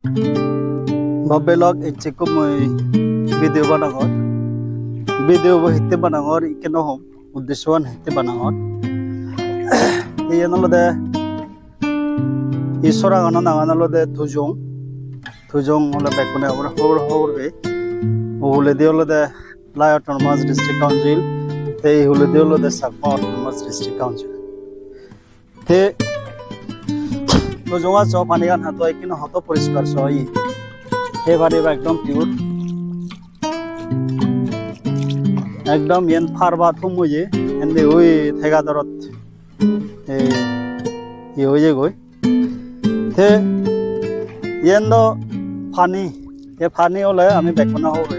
Babelog ichiko moi video banangor video hitte banangor ikeno hom uddeshwan hitte banangor iyanolode isora gana nanganolode thujong ola bekune hor be ole deolode Lai Autonomous District Council te ole deolode Sakma Autonomous District Council te thujonga so panigan hato ikeno hato poriskar so I এবারে একদম pure একদম ইয়ান ফারবা থমুয়ে এন্ডে ওই থেগাদরত এই হয়ে গই তে ইয়ান funny a funny হলে আমি বেকনা হবে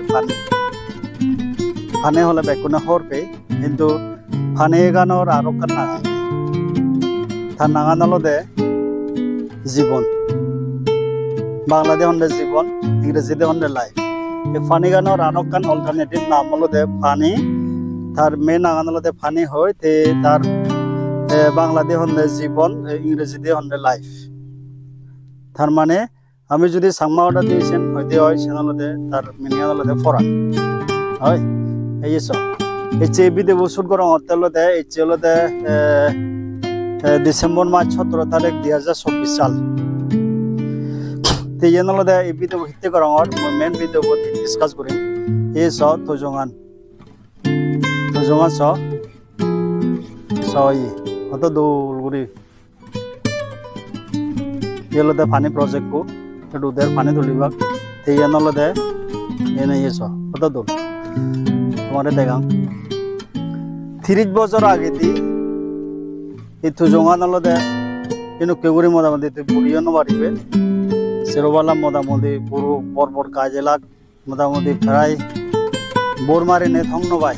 ফানি হলে বেকনা হরবে কিন্তু ফানি গানর আরো কান্না তার নাগানলো দে জীবন Bangladesh on the Zibon, English on the life. If funny gun or Anokan alternative Namolo de Pani, Tar main Analo de Pani Hoy, Tar Bangladesh on the Zibon, English on the life. Tarmane, Amijudi Sama audition, or the oil channel de Tar Miniano de Foran. Oi, yes, so it's a bit of Sugar on Otelo de, it's yellow de December March Hotrotarek, the Azas of Bisal. The general the video hitte karangor main video bot discuss korim e so tojongan so I hoto dol guri yelo the pani project ko to der pani dolibak the general the ena ye so hoto dol tomare degang 30 বছর আগে দি এই tojongan holo de eno keguri modamodi te buriyo no baribe Serobalam modamodi buru borbor kajelak modamodi prai bormare ne thongno bai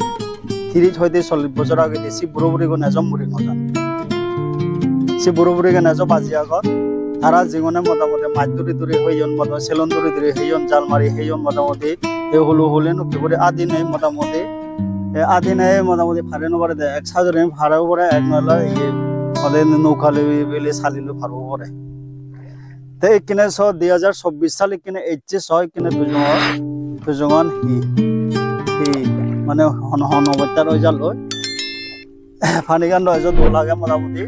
thirij hoite 40 বছর আগে দেশি বুড়বুড়ি গো নাজম মুড়ি নজান সে বুড়বুড়ি গে নাজম বাজিয়া গত তারা জীবনে modamodi মাইদুরি দুরি হইয়ন মদ সেলন দুরি দুরি হইয়ন জালমারি হইয়ন modamodi এ হলু হলেন কেবরে আদি নাই modamodi ফারেনো পরে 1000 এম ফারাও পরে এক নলা এই হলে নৌকালে বেলে সালিলো ফারো পরে te ikine so 2024 sal ikine HS hoy ikine tujongan hi mane hon obatar hoy jal hoy fanigan hoy jo dolage modamoti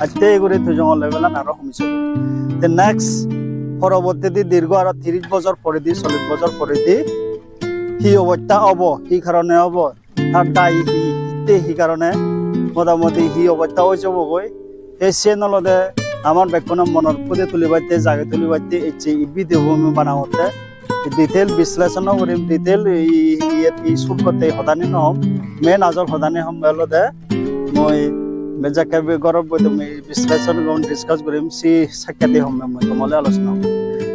atte gure tujongan level na aro homiso the next পরবর্তী দি দীর্ঘ আর 30 বছর পরে দি 40 বছর পরে দি হি অবস্থা হবো হি কারণে হবো আর দাই হি কারণে modamoti হি অবস্থা হই যাব গই এই চ্যানেলতে আমার বেকন মনৰ পদে তুলিবাইতে জাগে তুলিবাইতে এই ভিডিও আমি বানাওতে ডিটেইল বিশ্লেষণ কৰিম ডিটেইল এই শুট কৰতে হদানি নহম মেন আজৰ হদানি হম বেলতে মই বেজাকে গৰব বতে মই বিশ্লেষণ গন ডিসকাস কৰিম সি সাক্ষাতে হম মই তোমালে আলোচনা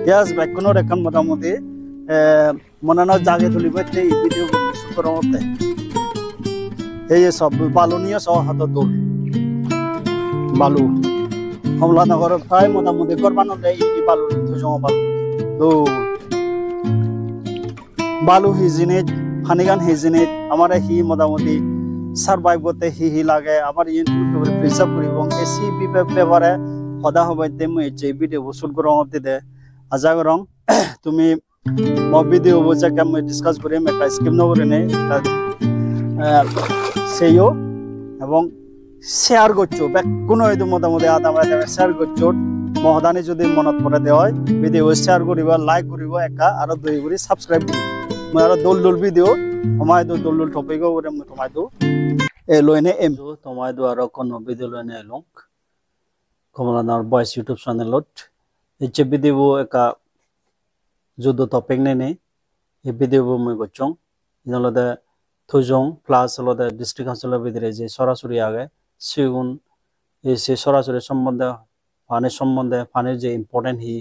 ইয়াস বেকনৰ এখন মোটামুটি মননৰ জাগে তুলিবাইতে এই ভিডিও শুট কৰোতে এই সব বালুনিয়া সহ হাত দল বালু Homla nagor prai modamodi korbano de I balu thujong balu hijinit phanigan hijinit amare hi modamodi survive gote hi lage amar YouTube preserve koribong esi bibare hoda hobaite moi je video shoot korongte de ajagorong tumi mo video boja kam moi discuss korim eta skip no korene seyo এবং share করছো কোনো এদু মোটামুটি আদামরা share করছো মহদানি যদি মনত পড়ে দেওয়া হয় ভিডিও শেয়ার করিবা লাইক করিবা একা আর দুই করে সাবস্ক্রাইব করি মই আর দল ভিডিও তোমায় দল টপিক করে মই তোমায় এ লইনে এম তোমায় আর কোন ভিডিও লইনে লং কমলানার বয়েস ইউটিউব চ্যানেলত এই যে ভিডিও একা যুদ্ধ টপিক নেনে এই ভিডিও মই গচং ইনলদে থুজং প্লাস হলদে ডিস্ট্রিক্ট কাউন্সিলর ভিতরে যে সরাসরি আগে সেগুন এই সে সরাসরি সম্বন্ধে পানির যে ইম্পর্টেন্ট হি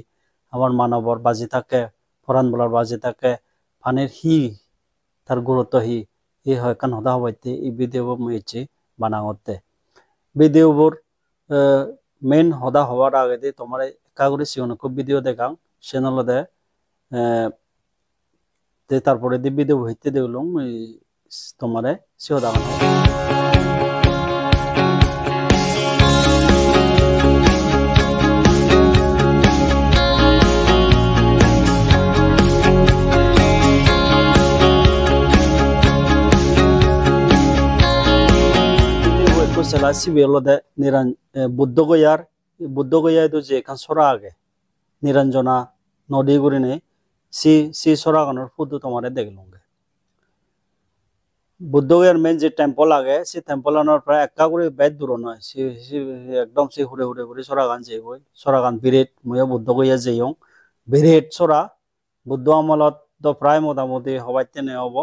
আমার মানবর বাজি থাকে ফরান বলার বাজি থাকে পানির হি তার গুরুত্ব হি এই হয় কান হদা হবাইতে এই ভিডিও মইছে বানাওতে ভিডিওবোৰ মেইন হদা হওয়ার আগে দি তোমার একাগুরি সিওনকো ভিডিও দেখাং চ্যানেলতে তারপরে দি ভিডিও হইতে দেউলং তোমারে সিওদা চেলা সিবিএলতে বুদ্ধগয়ার তো যে এখান সরা আগে নিরঞ্জনা নদী গুড়ি নেই সি সরাগানোর ফুদু তোমারে দেখলুঙ্গে বুদ্ধগয়ার মেন যে টেম্পল আগে সে টেম্পল আনার প্রায় একা করে বেদ দূর নয় একদম সে হুড়ে হুড়ে হুড়ে সরাগান যে বই সরাগান বিরেট ময়ও বুদ্ধগয়া যেয়ং বিরেট সরা বুদ্ধ আমলত তো প্রায় মোটামুটি হবাইতে নে হব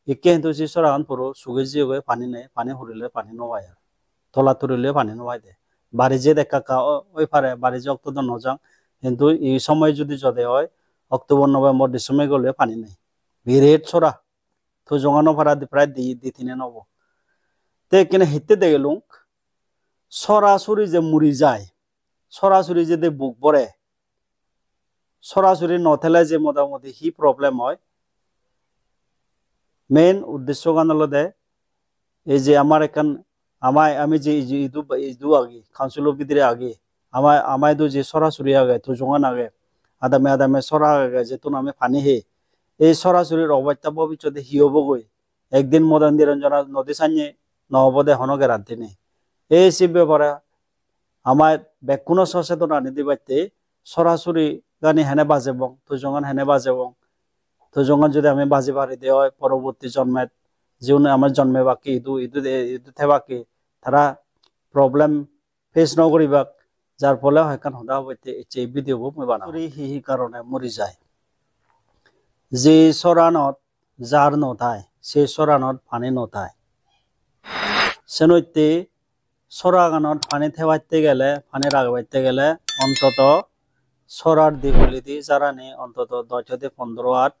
একে কিন্তু সে সরাগান পুরো সুগে যে গয়ে পানি নেই পানি হুড়িলে পানি নবাই আর তলা তুরিলে পানি নবাই দে বাড়ি যে দেখা ওই পারে বাড়ি যে অক্টোবর নজাং কিন্তু এই সময় যদি যদি হয় অক্টোবর নভেম্বর ডিসেম্বর গেলে পানি নেই বিরেট সরা তো জঙানো ভাড়া প্রায় দি তিনে নব তে কিনে হিতে দেখলুম সরাসরি যে মুড়ি যায় সরাসরি যদি বুক পড়ে সরাসরি নথেলে যে মোটামুটি হি প্রবলেম হয় মেইন উদ্দেশ্য গান হলো এই যে আমার এখান আমি যে ইদু আগে কাউন্সিলর ভিতরে আগে আমায় তো যে সরাসরি আগে তো জঙান আগে আদামে সরা আগে যে তোন আমি পানি হে এই সরাসরির অবস্থা ভবিষ্যতে হি হবগই একদিন মদন নিরঞ্জনা নদী সানিয়ে নহবদে হনকে রান্ধি নেই এই সব ব্যাপারে আমার বেকুনো সচেতন আনি দিবাইতে সরাসরি গানি হেনে বাজেব তুজঙ্গান হেনে বাজেব তুজঙ্গান যদি আমি বাজি বাড়ি দেওয়া হয় পরবর্তী জন্মে যিনি আমার জন্মে বাকি ইদু বাকি তারা প্রবলেম ফেস নকরিবাক যার ফলে হয়কান হদা হইতে এই ভিডিও মই বানাও হি কারণে মরি যায় যে সরানত যার নথায় সেই সরানত পানি নথায় সেনইতে সরাগানত পানি থেবাইতে গেলে পানি রাখবাইতে গেলে অন্তত সরার দিগুলিদি যারা নেই অন্তত 10 থেকে 15 হাত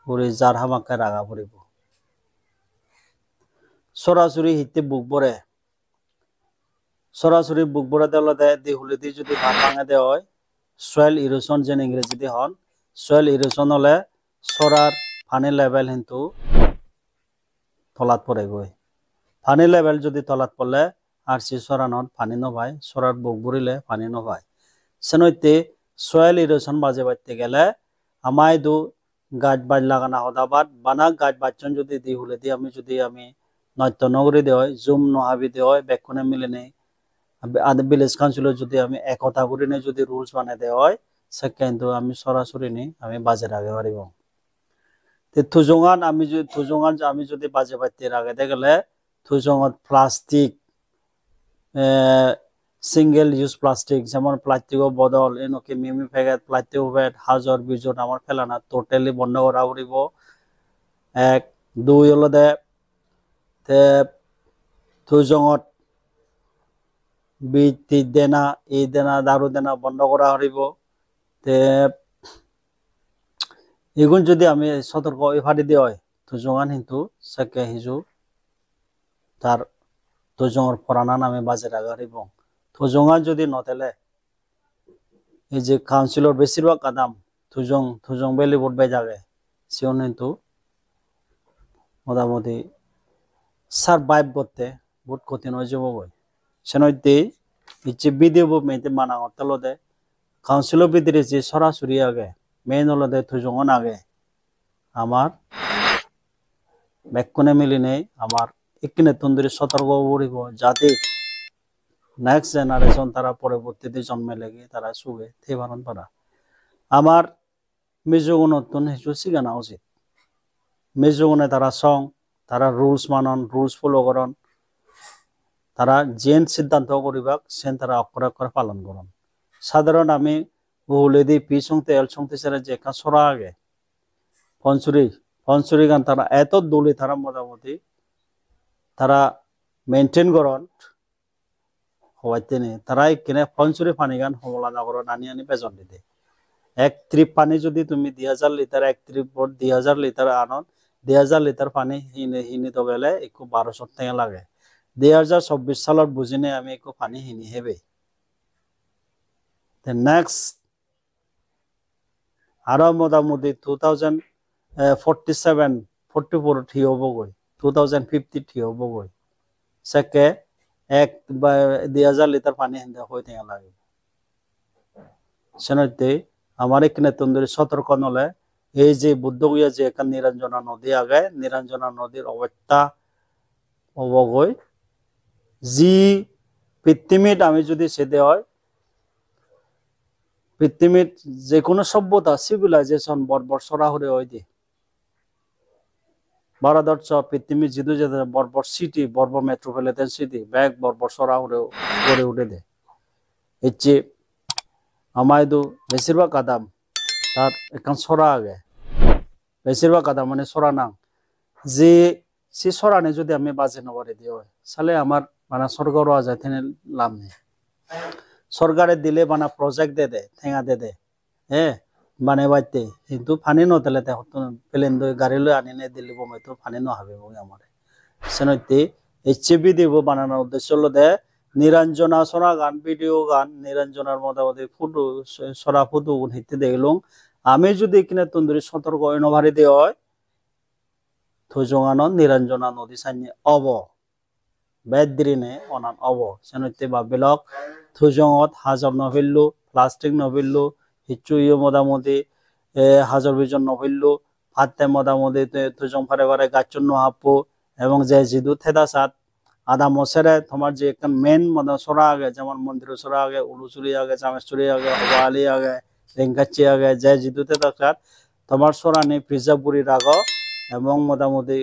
করে যার হামাকে রাখা পড়িব সরাসরি হিতে বুক ভরে সরাসরি বুক ভরে দেওয়া দিগুলিদি যদি ভাঙা দেওয়া হয় সয়েল ইরোশন যেন ইংরেজিতে হন সয়েল ইরোশন হলে সরার পানি লেভেল কিন্তু তলাত পড়ে গই পানি লেভেল যদি তলাত পড়লে আর সে সরানত পানি নভায় সরার বুক ভরিলে পানি নভায় সেনইতে সয়েল ইরোশন বাজে বাজতে গেলে আমায় দু গাছ বাজ লাগানো হদাবাদ বানা গাছ বাচ্চন যদি দিহুলে দি আমি নয়তো নগরী দেওয়া হয় জুম নহাবি দেওয়া হয় বেক্ষণে মিলে নেই ভিলেজ কাউন্সিলর যদি আমি একতা করে নেই যদি রুলস বানিয়ে দেওয়া হয় সে কিন্তু আমি সরাসরি নেই আমি বাজে রাখে পারিব থুজঙান আমি যদি বাজে বাড়তে রাখে গেলে থুজঙত প্লাস্টিক সিঙ্গেল ইউজ প্লাস্টিক যেমন প্লাস্টিকৰ বদল এনেকে মিমি প্যাকেট প্লাস্টিক প্যাকেট হাজর বিজন আমার ফেলানা টোটালি বন্ধ করা পড়িব 1 2 হলো দে তে থুজঙত বিটি দেনা এই দেনা দারু দেনা বন্ধ করা হরিব তে এগুন যদি আমি সতর্ক ইফাদি দিয়ে হয় থুজঙান কিন্তু সাকে হিজু তার থুজঙর পরানা নামে বাজে রাখা হরিব থুজঙা যদি নতেলে এই যে কাউন্সিলর বেশিরভাগ কাদাম থুজং বেলি ভোট বাই যাবে সেও কিন্তু মোটামুটি সারভাইভ করতে বহুত কঠিন হয়ে যাব বই সেনইতে ইচ্ছে ভিডিও মেয়েতে মানা হতে কাউন্সিলর ভিতরে যে সরাসরি আগে মেইন হলদে থুজঙন আগে আমার বেক্ষণে মিলি নেই আমার একনে তন্দুরি সতর্ক পড়িব যাতে নেক্সট জেনারেশন তারা পরবর্তীতে জন্মে লেগে তারা সুগে থেবারণ পারা আমার মেজগুণ নতুন হিসু শিখানো উচিত মেজগুণে তারা সং তারা রুলস মানন রুলস ফলো করন তারা যেন সিদ্ধান্ত করিবাক সেন তারা অক্ষর পালন করন সাধারণ আমি বহুলেদি পি সংতে এল সংতে সেরা যে কা সরা আগে পঞ্চুরি গান তারা এত দলি তারা মোটামুটি তারা মেনটেন করন হওয়াইতে নেই তারা কিনে পঞ্চুরি পানি গান হমলা নগর আনি বেজন দিতে 1 ট্রিপ পানি যদি তুমি 2000 লিটার 1 ট্রিপ 2000 লিটার আনন 2000 লিটার পানি হিনি তো গেলে একটু 1200 টাকা লাগে 2024 সালত বুঝিনে আমি একটু পানি হিনি হেবে নেক্সট আরো মোটামুটি 2047 44 ঠিক হব গই 2050 ঠিক হব গই সেকে 2000 লিটার পানি হিন্দা হয়ে থাকা লাগে সেনইতে আমার এখানে তন্দুরি সতর্ক নলে এই যে বুদ্ধগয়া যে এখান নিরঞ্জনা নদী আগে নিরঞ্জনা নদীর অবস্থা অবগই জি পৃথিবীত আমি যদি সেদে হয় পৃথিবীত যে কোনো সভ্যতা সিভিলাইজেশন বর্বর সরা হরে হয় দিয়ে ভারতবর্ষ পৃথিবীর জিদু যে বর্বর সিটি বর্বর মেট্রোপলিটন সিটি ব্যাগ বর্বর সরা হরে গড়ে উঠে দে হচ্ছে আমায়দু বেশিরভাগ আদাম তার এখান সরা আগে বেশিরভাগ আদাম মানে সরা নাং যে সে সরানে যদি আমি বাজে নবারে দিয়ে হয় সালে আমার মানে সরকার যায় তেনে লাভ নেই সরকারে দিলে বানা প্রজেক্ট দে ঠেঙা দে হ্যাঁ মানে বাইতে কিন্তু ফানি নতেলে প্লেন দই গাড়ি লই আনি নে দিল্লি বোমাই তো ফানি ন হবে বলে আমার সেনইতে এইচবি দিব বানানোর উদ্দেশ্য হলো দে নিরঞ্জনা সরা গান ভিডিও গান নিরঞ্জনার মোটামুটি ফটো সরা ফটো হিতে দেখলুম আমি যদি এখানে তন্দুরি সতর্ক অনভারি দিয়ে হয় থুজঙানো নিরঞ্জনা নদী সাইনি অব বেদিনে অনান অব সেনইতে বাবিলক থুজঙত হাজার নভেলু প্লাস্টিক নভেলু হিচু ইয়ে মোটামুটি হাজার বিজন নভেলু ফাতে মোটামুটি থুজং ফারে ফারে গাছন হাপু এবং যে জিদু থেদা সাত আদা মশারে তোমার যে একটা মেন মানে সরা আগে যেমন মন্দির সরা আগে উলুচুরি আগে চামেশ্বরী আগে হবালি আগে রেঙ্গাচি আগে যে জিদু থেদা সাত তোমার সরানি প্রিজাপুরি রাগ এবং মোটামুটি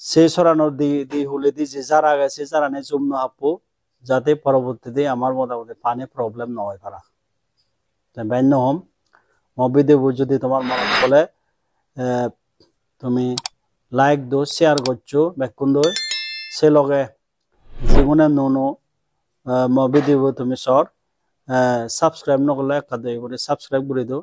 সেই সরানোর দি হলে দি যে যারা আগে সে যারানে জুম হাপু যাতে পরবর্তীতে আমার মোটামুটি পানি প্রবলেম না হয় পারা বাইন্য হম মবিদেব যদি তোমার মনে বলে তুমি লাইক দো শেয়ার করছো বেকুন দই সে লগে জীবনে নুনো মবিদেব তুমি সর সাবস্ক্রাইব নকলে একটা দই করে সাবস্ক্রাইব করে দো